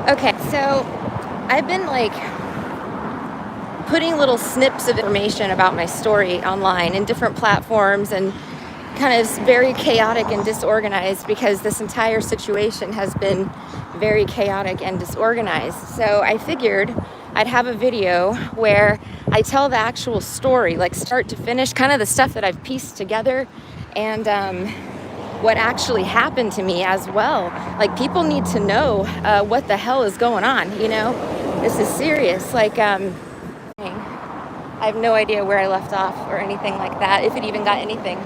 Okay, so I've been like putting little snips of information about my story online in different platforms and kind of very chaotic and disorganized because this entire situation has been very chaotic and disorganized. So I figured I'd have a video where I tell the actual story, like start to finish, kind of the stuff that I've pieced together and what actually happened to me as well. Like people need to know what the hell is going on, you know? This is serious. Like, I have no idea where I left off or anything like that, if it even got anything.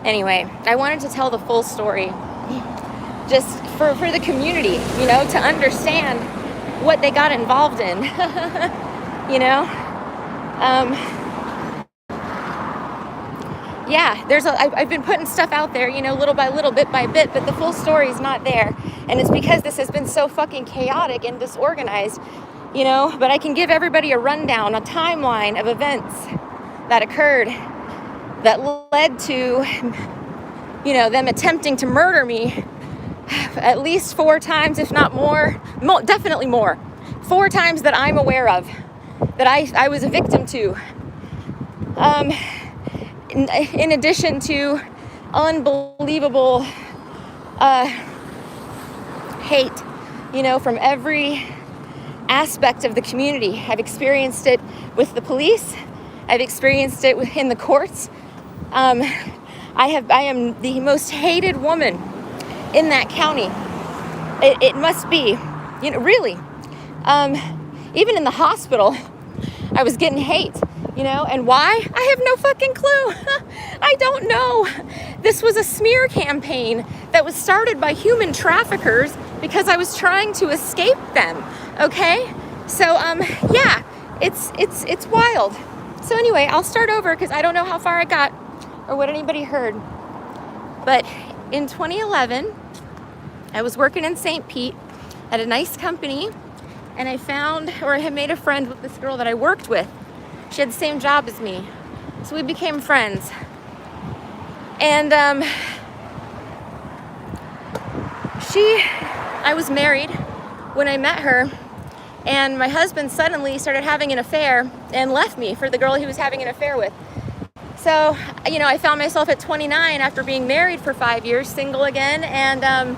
Anyway, I wanted to tell the full story just for the community, you know, to understand what they got involved in, you know? Yeah, I've been putting stuff out there, you know, little by little, bit by bit, but the full story is not there. And it's because this has been so fucking chaotic and disorganized, you know, but I can give everybody a rundown, a timeline of events that occurred that led to, you know, them attempting to murder me at least 4 times, if not more, definitely more. 4 times that I'm aware of, that I was a victim to. In addition to unbelievable hate, you know, from every aspect of the community. I've experienced it with the police. I've experienced it in the courts. I am the most hated woman in that county. It must be, you know, really. Even in the hospital, I was getting hate, you know, and why? I have no fucking clue. I don't know. This was a smear campaign that was started by human traffickers because I was trying to escape them. Okay? So, yeah, it's wild. So anyway, I'll start over because I don't know how far I got or what anybody heard. But in 2011, I was working in St. Pete at a nice company, and I had made a friend with this girl that I worked with. She had the same job as me. So we became friends. And I was married when I met her, and my husband suddenly started having an affair and left me for the girl he was having an affair with. So, you know, I found myself at 29 after being married for 5 years, single again, and,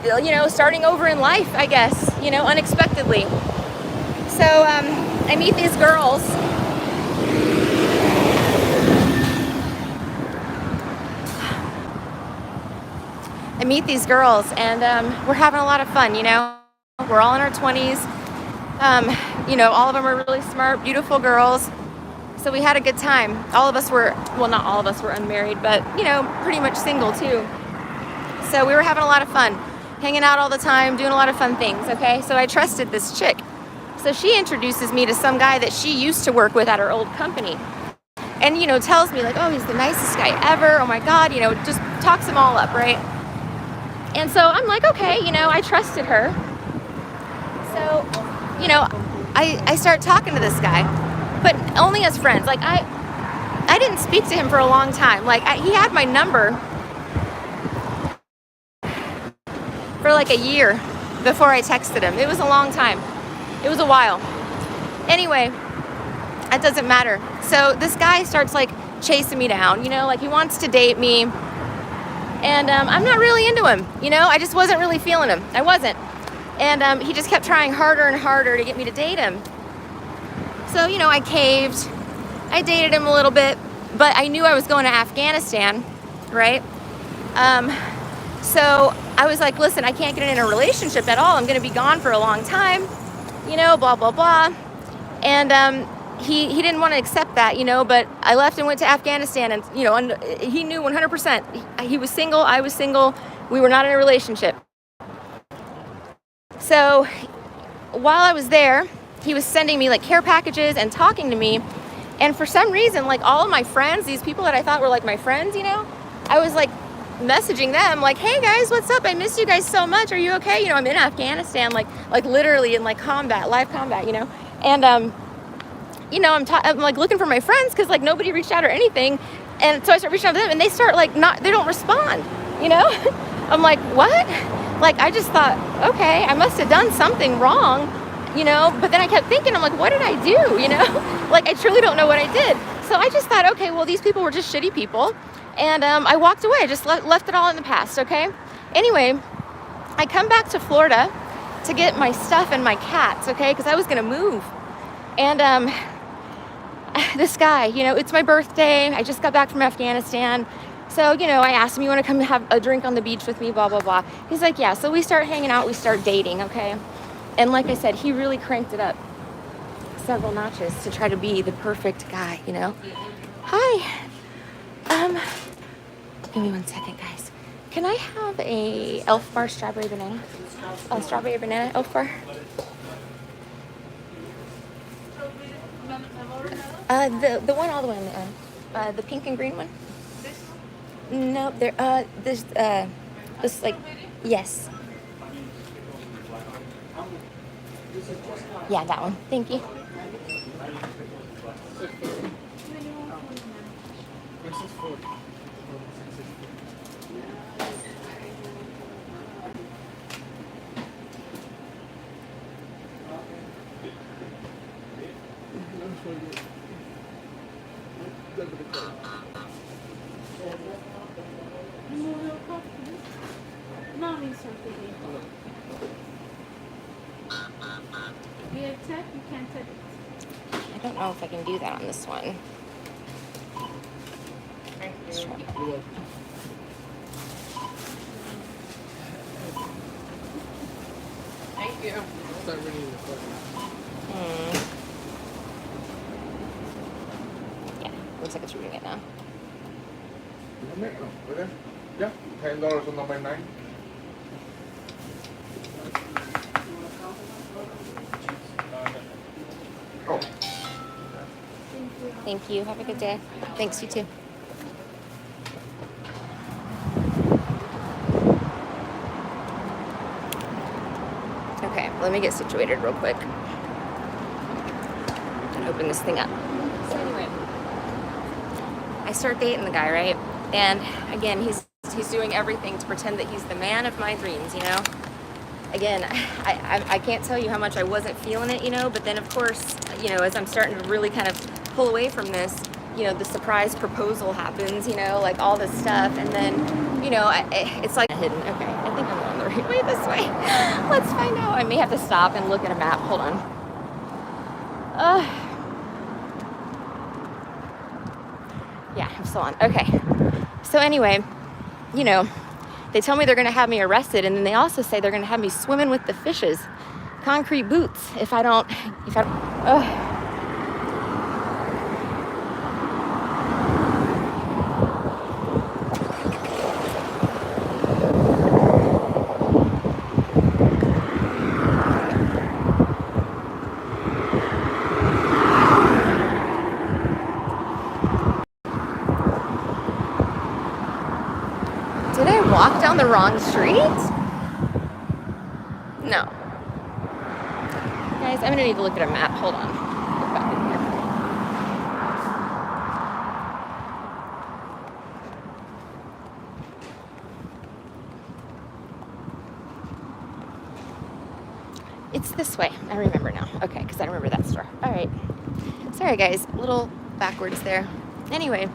you know, starting over in life, I guess, you know, unexpectedly. So, I meet these girls. And we're having a lot of fun, you know. We're all in our 20s. You know, all of them are really smart, beautiful girls. So we had a good time. All of us were, well, not all of us were unmarried, but, you know, pretty much single too. So we were having a lot of fun, hanging out all the time, doing a lot of fun things, okay? So I trusted this chick. So she introduces me to some guy that she used to work with at her old company. And, you know, tells me like, oh, he's the nicest guy ever. Oh my God, you know, just talks them all up, right? And so I'm like, okay, you know, I trusted her. So, you know, I start talking to this guy, but only as friends. Like I didn't speak to him for a long time. Like he had my number for like a year before I texted him. It was a long time. It was a while. Anyway, that doesn't matter. So this guy starts like chasing me down, you know, like he wants to date me. And I'm not really into him, you know, I just wasn't really feeling him. I wasn't. And he just kept trying harder and harder to get me to date him. So, you know, I caved. I dated him a little bit, but I knew I was going to Afghanistan, right? So I was like, listen, I can't get in a relationship at all. I'm going to be gone for a long time, you know, blah, blah, blah. And he didn't want to accept that, you know, but I left and went to Afghanistan, and, you know, he knew 100%. He was single, I was single. We were not in a relationship. So while I was there, he was sending me like care packages and talking to me. And for some reason, like all of my friends, these people that I thought were like my friends, you know, I was like messaging them like, hey guys, what's up? I miss you guys so much. Are you okay? You know, I'm in Afghanistan, like literally in like combat, live combat, you know. And I'm like looking for my friends because like nobody reached out or anything. And so I start reaching out to them and they start like they don't respond, you know? I'm like, what? Like, I just thought, okay, I must have done something wrong, you know? But then I kept thinking, I'm like, what did I do, you know? Like, I truly don't know what I did. So I just thought, okay, well, these people were just shitty people. And I walked away, just left it all in the past, okay? Anyway, I come back to Florida to get my stuff and my cats, okay? Because I was going to move. And this guy, you know, it's my birthday. I just got back from Afghanistan. So, you know, I asked him, you want to come have a drink on the beach with me, blah, blah, blah. He's like, yeah. So we start hanging out. We start dating, okay? And like I said, he really cranked it up several notches to try to be the perfect guy, you know? Hi. Give me 1 second, guys. Can I have a Elf Bar strawberry banana? Strawberry banana Elf Bar? The one all the way on the end. The pink and green one? No, there, this, like, yes. Yeah, that one. Thank you. I don't know if I can do that on this one. Thank you. Start reading the question. Yeah, looks like it's reading it now. Yeah, $10 on number 9. Oh. Thank you. Have a good day. Thanks, you too. Okay, let me get situated real quick and open this thing up. So anyway, I start dating the guy, right? And again, he's doing everything to pretend that he's the man of my dreams, you know? Again, I can't tell you how much I wasn't feeling it, you know? But then, of course, you know, as I'm starting to really kind of pull away from this, you know, the surprise proposal happens, you know, like all this stuff. And then, you know, it's like hidden. Okay, I think I'm going the right way this way. Let's find out. I may have to stop and look at a map. Hold on. Yeah, I'm still on. Okay. So anyway, you know, they tell me they're going to have me arrested, and then they also say they're going to have me swimming with the fishes, concrete boots, if I don't. Did I walk down the wrong street? No. Guys, I'm gonna need to look at a map. Hold on. Get back in here. It's this way. I remember now. Okay, because I remember that store. All right. Sorry, guys. A little backwards there. Anyway.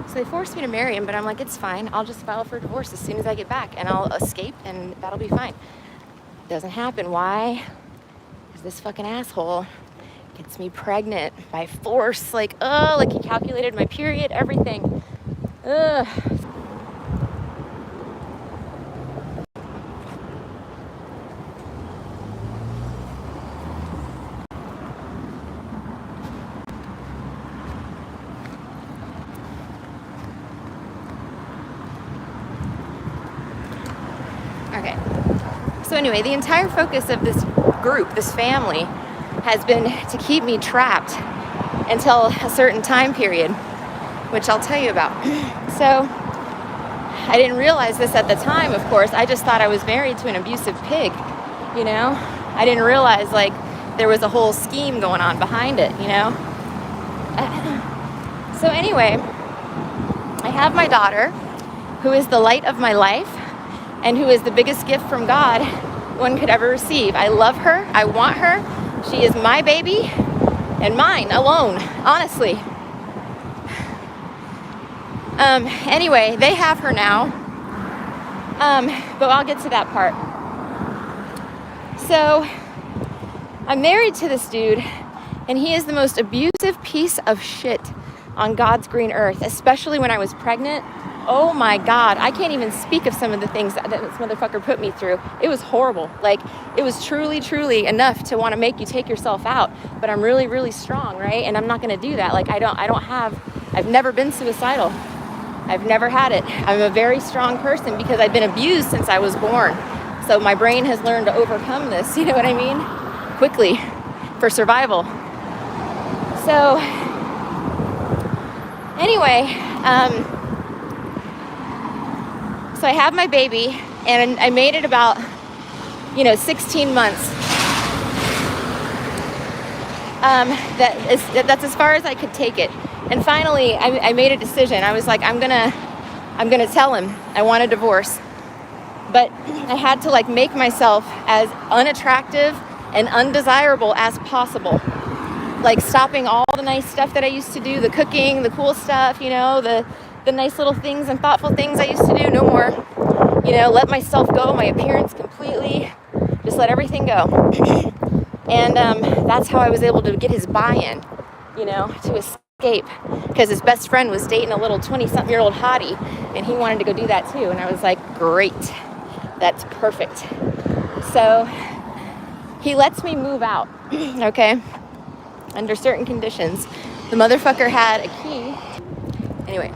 So they forced me to marry him, but I'm like, it's fine. I'll just file for divorce as soon as I get back, and I'll escape, and that'll be fine. Doesn't happen. Why? Because this fucking asshole gets me pregnant by force. Like he calculated my period, everything. Ugh. Okay, so anyway, the entire focus of this group, this family, has been to keep me trapped until a certain time period, which I'll tell you about. So I didn't realize this at the time, of course. I just thought I was married to an abusive pig, you know? I didn't realize, like, there was a whole scheme going on behind it, you know? So anyway, I have my daughter, who is the light of my life and who is the biggest gift from God one could ever receive. I love her. I want her. She is my baby and mine alone, honestly. Anyway, they have her now. But I'll get to that part. So I'm married to this dude, and he is the most abusive piece of shit on God's green earth, especially when I was pregnant. Oh my God, I can't even speak of some of the things that this motherfucker put me through. It was horrible. Like, it was truly, truly enough to want to make you take yourself out. But I'm really, really strong, right? And I'm not going to do that. Like, I've never been suicidal. I've never had it. I'm a very strong person because I've been abused since I was born. So my brain has learned to overcome this, you know what I mean? Quickly, for survival. So, anyway, so I have my baby, and I made it about, 16 months. That's as far as I could take it. And finally, I made a decision. I was like, I'm gonna tell him I want a divorce. But I had to make myself as unattractive and undesirable as possible. Like stopping all the nice stuff that I used to do, the cooking, the cool stuff, the nice little things and thoughtful things I used to do, no more. Let myself go, my appearance completely, just let everything go. And that's how I was able to get his buy-in, to escape. Because his best friend was dating a little 20-something-year-old hottie, and he wanted to go do that too. And I was like, great, that's perfect. So he lets me move out, okay, under certain conditions. The motherfucker had a key. Anyway,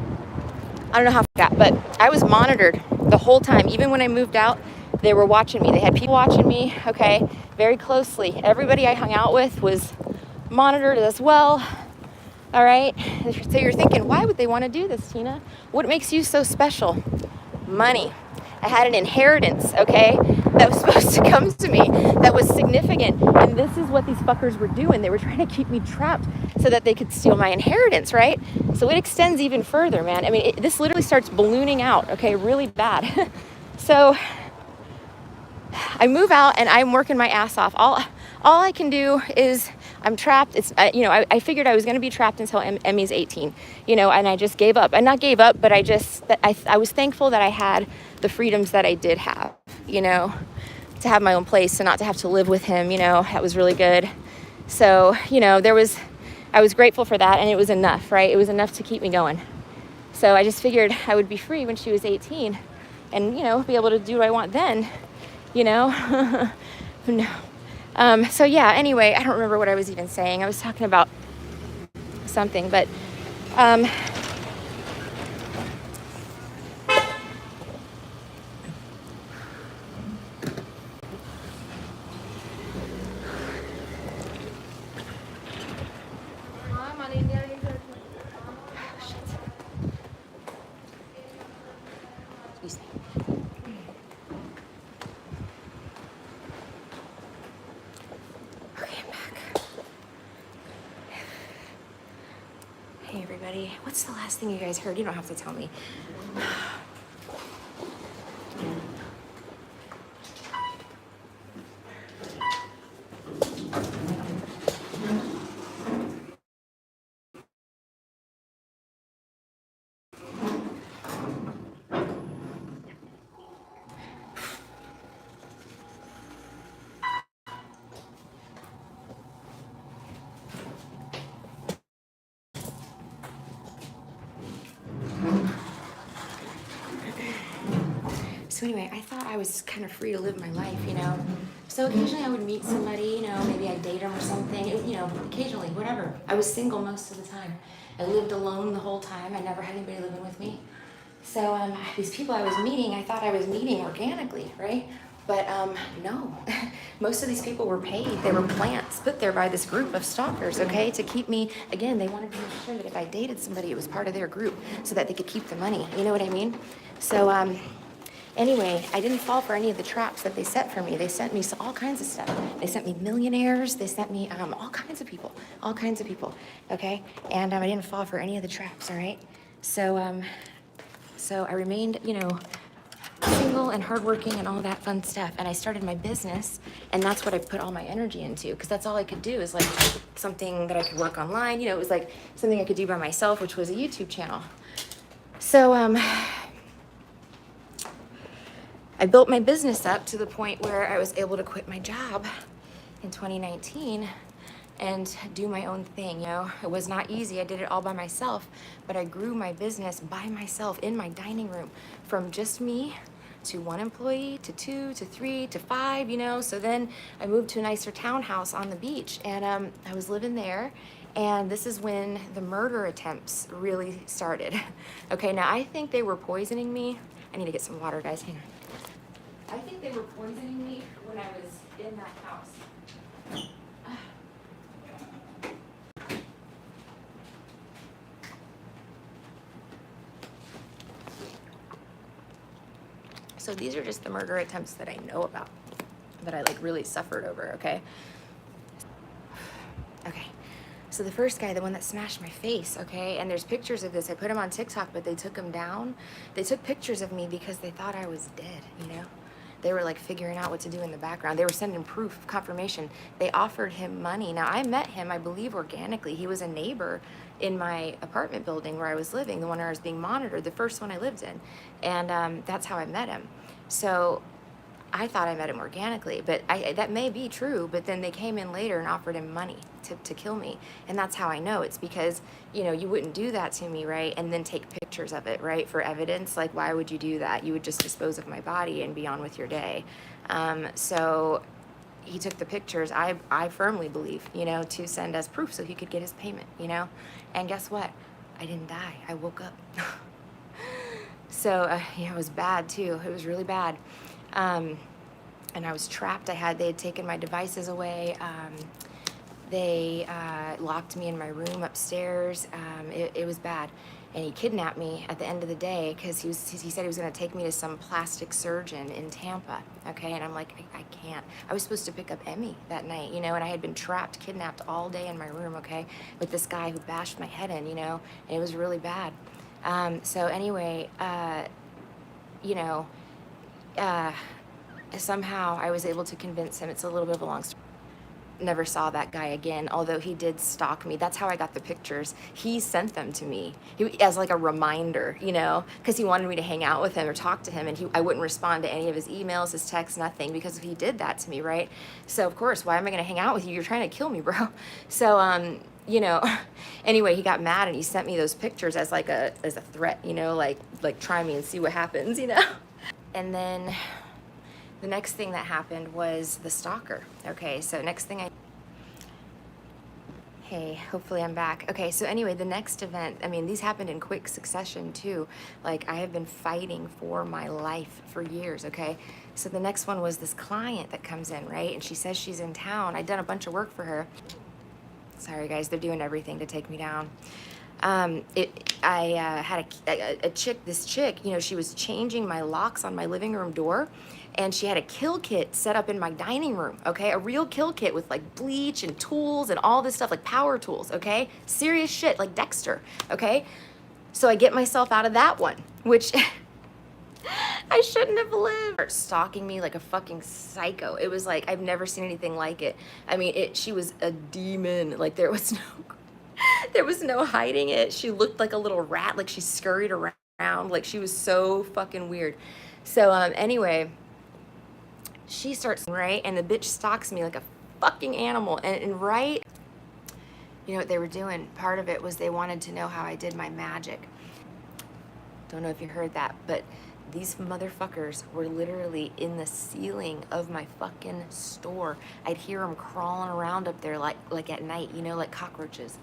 I don't know how I got, but I was monitored the whole time. Even when I moved out, they were watching me. They had people watching me, okay, very closely. Everybody I hung out with was monitored as well, all right? So you're thinking, why would they want to do this, Tina? What makes you so special? Money. I had an inheritance, okay, that was supposed to come to me, that was significant. And this is what these fuckers were doing. They were trying to keep me trapped so that they could steal my inheritance, right? So it extends even further, man. I mean, this literally starts ballooning out, okay, really bad. So I move out and I'm working my ass off. All I can do is I'm trapped. It's I figured I was going to be trapped until Emmy's 18, and I just gave up. And not gave up, but I was thankful that I had the freedoms that I did have, to have my own place and not to have to live with him. That was really good. So, I was grateful for that, and it was enough, right? It was enough to keep me going. So I just figured I would be free when she was 18 and, be able to do what I want then, No. So yeah, anyway, I don't remember what I was even saying. I was talking about something, but excuse me. Okay, I'm back. Hey everybody, what's the last thing you guys heard? You don't have to tell me. So anyway, I thought I was kind of free to live my life, So occasionally I would meet somebody, maybe I'd date them or something, occasionally, whatever. I was single most of the time. I lived alone the whole time. I never had anybody living with me. So these people I was meeting, I thought I was meeting organically, right? But no, most of these people were paid. They were plants put there by this group of stalkers, okay, to keep me, again, they wanted to make sure that if I dated somebody, it was part of their group so that they could keep the money. You know what I mean? So Anyway, I didn't fall for any of the traps that they set for me. They sent me all kinds of stuff. They sent me millionaires. They sent me all kinds of people, okay? And I didn't fall for any of the traps, all right? So I remained, single and hardworking and all that fun stuff. And I started my business, and that's what I put all my energy into, because that's all I could do is like something that I could work online. It was like something I could do by myself, which was a YouTube channel. So I built my business up to the point where I was able to quit my job in 2019 and do my own thing. It was not easy. I did it all by myself, but I grew my business by myself in my dining room from just me to 1 employee to 2 to 3 to 5, so then I moved to a nicer townhouse on the beach, and I was living there, and this is when the murder attempts really started. Okay, now I think they were poisoning me. I need to get some water, guys. Hang on. I think they were poisoning me when I was in that house. So these are just the murder attempts that I know about, that I like really suffered over, okay? Okay, so the first guy, the one that smashed my face, okay? And there's pictures of this. I put him on TikTok, but they took him down. They took pictures of me because they thought I was dead, They were like figuring out what to do in the background. They were sending proof, confirmation. They offered him money. Now I met him, I believe, organically. He was a neighbor in my apartment building where I was living, the one where I was being monitored, the first one I lived in. And that's how I met him. So I thought I met him organically, but that may be true, but then they came in later and offered him money to kill me. And that's how I know. It's because, you wouldn't do that to me, right? And then take pictures of it, right? For evidence. Like, why would you do that? You would just dispose of my body and be on with your day. So he took the pictures, I firmly believe, to send as proof so he could get his payment, And guess what? I didn't die. I woke up. So, it was bad too. It was really bad. And I was trapped. They had taken my devices away. They locked me in my room upstairs. It was bad. And he kidnapped me at the end of the day because he said he was going to take me to some plastic surgeon in Tampa. Okay, and I'm like, I can't. I was supposed to pick up Emmy that night, and I had been trapped, kidnapped all day in my room, okay, with this guy who bashed my head in, and it was really bad. So anyway, somehow I was able to convince him. It's a little bit of a long story. Never saw that guy again, although he did stalk me. That's how I got the pictures. He sent them to me as like a reminder, because he wanted me to hang out with him or talk to him, and I wouldn't respond to any of his emails, his texts, nothing, because he did that to me, right? So of course, why am I going to hang out with you? You're trying to kill me, bro. So anyway, he got mad and he sent me those pictures as a threat, like try me and see what happens, And then the next thing that happened was the stalker. Okay, so next thing hey, hopefully I'm back. Okay, so anyway, the next event, these happened in quick succession too. Like, I have been fighting for my life for years, okay? So the next one was this client that comes in, right? And she says she's in town. I'd done a bunch of work for her. Sorry guys, they're doing everything to take me down. I had this chick, she was changing my locks on my living room door, and she had a kill kit set up in my dining room, okay? A real kill kit with like bleach and tools and all this stuff, like power tools, okay? Serious shit, like Dexter, okay? So I get myself out of that one, which I shouldn't have lived. Stalking me like a fucking psycho. It was like, I've never seen anything like it. She was a demon. Like, there was no hiding it. She looked like a little rat, like she scurried around, like she was so fucking weird. So anyway, she starts, right, and the bitch stalks me like a fucking animal. And right, you know what they were doing? Part of it was they wanted to know how I did my magic. Don't know if you heard that, but these motherfuckers were literally in the ceiling of my fucking store. I'd hear them crawling around up there like at night, like cockroaches.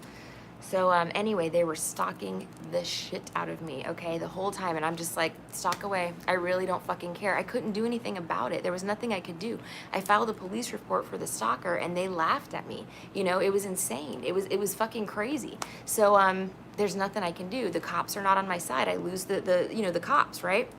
So anyway, they were stalking the shit out of me, okay, the whole time. And I'm just like, stalk away. I really don't fucking care. I couldn't do anything about it. There was nothing I could do. I filed a police report for the stalker and they laughed at me. It was insane. It was fucking crazy. So there's nothing I can do. The cops are not on my side. I lose the cops, right?